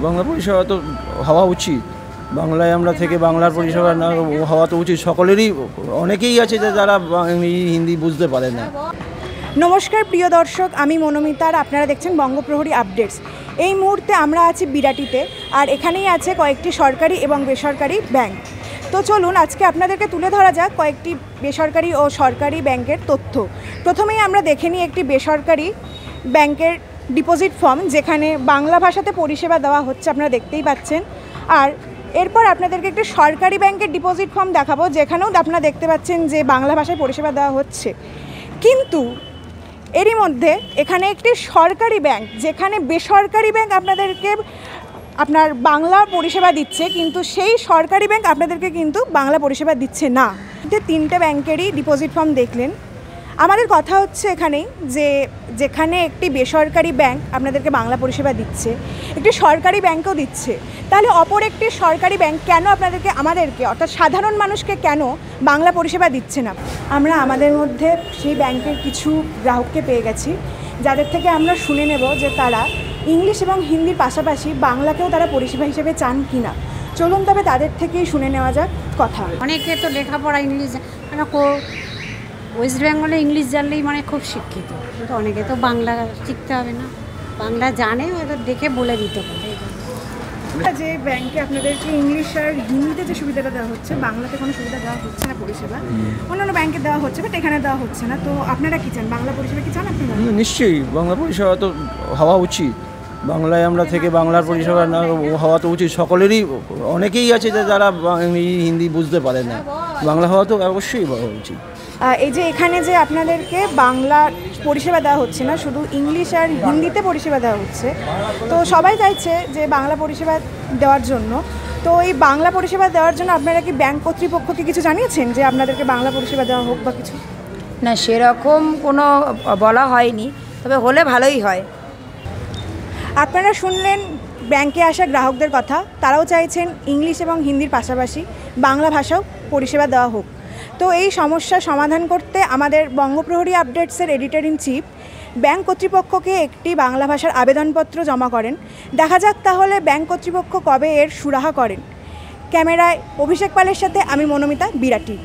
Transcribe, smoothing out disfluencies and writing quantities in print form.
বাংলা পরিষেবা তো হওয়া উচিত। বাংলায় আমরা থেকে বাংলার পরিষেবা না হওয়া তো উচিত সকলেরই। অনেকেই আছে যে যারা হিন্দি বুঝতে পারে না। নমস্কার প্রিয় দর্শক, আমি মনোমিতা আর আপনারা দেখছেন বঙ্গপ্রহরী আপডেটস। এই মুহূর্তে আমরা আছি বিরাটিতে, আর এখানেই আছে কয়েকটি সরকারি এবং বেসরকারি ব্যাংক। তো চলুন আজকে আপনাদেরকে তুলে ধরা যাক কয়েকটি বেসরকারি ও সরকারি ব্যাংকের তথ্য। প্রথমেই আমরা দেখে নিই একটি বেসরকারি ব্যাংকের ডিপোজিট ফর্ম, যেখানে বাংলা ভাষাতে পরিষেবা দেওয়া হচ্ছে, আপনারা দেখতেই পাচ্ছেন। আর এরপর আপনাদেরকে একটি সরকারি ব্যাংকের ডিপোজিট ফর্ম দেখাবো, যেখানেও আপনারা দেখতে পাচ্ছেন যে বাংলা ভাষায় পরিষেবা দেওয়া হচ্ছে। কিন্তু এরই মধ্যে এখানে একটি সরকারি ব্যাংক, যেখানে বেসরকারি ব্যাংক আপনাদেরকে আপনার বাংলা পরিষেবা দিচ্ছে, কিন্তু সেই সরকারি ব্যাংক আপনাদেরকে কিন্তু বাংলা পরিষেবা দিচ্ছে না। তিনটে ব্যাংকেরই ডিপোজিট ফর্ম দেখলেন। আমাদের কথা হচ্ছে এখানেই যে যেখানে একটি বেসরকারি ব্যাংক আপনাদেরকে বাংলা পরিষেবা দিচ্ছে, একটি সরকারি ব্যাংকও দিচ্ছে, তাহলে অপর একটি সরকারি ব্যাংক কেন আমাদেরকে অর্থাৎ সাধারণ মানুষকে কেন বাংলা পরিষেবা দিচ্ছে না? আমরা আমাদের মধ্যে সেই ব্যাংকের কিছু গ্রাহককে পেয়ে গেছি, যাদের থেকে আমরা শুনে নেব যে তারা ইংলিশ এবং হিন্দির পাশাপাশি বাংলাকেও তারা পরিষেবা হিসেবে চান কি না। চলুন তবে তাদের থেকেই শুনে নেওয়া যাক কথা। অনেকে তো লেখাপড়া ইংলিশ ওয়েস্ট বেঙ্গলে ইংলিশ জানলেই মানে খুব শিক্ষিত, কিন্তু অনেকে তো বাংলা শিখতে হবে না, বাংলা জানে, হয়তো দেখে বলে দিতে পারে। যে ব্যাংকে আপনাদেরকে ইংলিশ আর হিন্দিতে যে সুবিধাটা দেওয়া হচ্ছে, বাংলাতে কোনো সুবিধা দেওয়া হচ্ছে না পরিষেবা, অন্যান্য ব্যাংকে দেওয়া হচ্ছে বাট এখানে দেওয়া হচ্ছে না। তো আপনারা কি চান? বাংলা পরিষেবা কি চান আপনারা? নিশ্চয়ই বাংলা পরিষেবা তো হওয়া উচিত। বাংলায় আমরা থেকে বাংলার পরিষেবা না হওয়া তো উচিত সকলেরই। অনেকেই আছে যে যারা হিন্দি বুঝতে পারে না, বাংলা হওয়া তো অবশ্যই হওয়া উচিত। এই যে এখানে যে আপনাদেরকে বাংলা পরিষেবা দেওয়া হচ্ছে না, শুধু ইংলিশ আর হিন্দিতে পরিষেবা দেওয়া হচ্ছে, তো সবাই চাইছে যে বাংলা পরিষেবা দেওয়ার জন্য। তো এই বাংলা পরিষেবা দেওয়ার জন্য আপনারা কি ব্যাংক কর্তৃপক্ষকে কিছু জানিয়েছেন যে আপনাদেরকে বাংলা পরিষেবা দেওয়া হোক বা কিছু? না, সেরকম কোনো বলা হয়নি, তবে হলে ভালোই হয়। আপনারা শুনলেন ব্যাংকে আসা গ্রাহকদের কথা। তারাও চাইছেন ইংলিশ এবং হিন্দির পাশাপাশি বাংলা ভাষাও পরিষেবা দেওয়া হোক। তো এই সমস্যার সমাধান করতে আমাদের বঙ্গপ্রহরী আপডেটসের এডিটর ইন চিফ ব্যাংক কর্তৃপক্ষকে একটি বাংলা ভাষার আবেদনপত্র জমা করেন। দেখা যাক তাহলে ব্যাংক কর্তৃপক্ষ কবে এর সুরাহা করেন। ক্যামেরায় অভিষেক পালের সাথে আমি মনোমিতা, বিরাটি।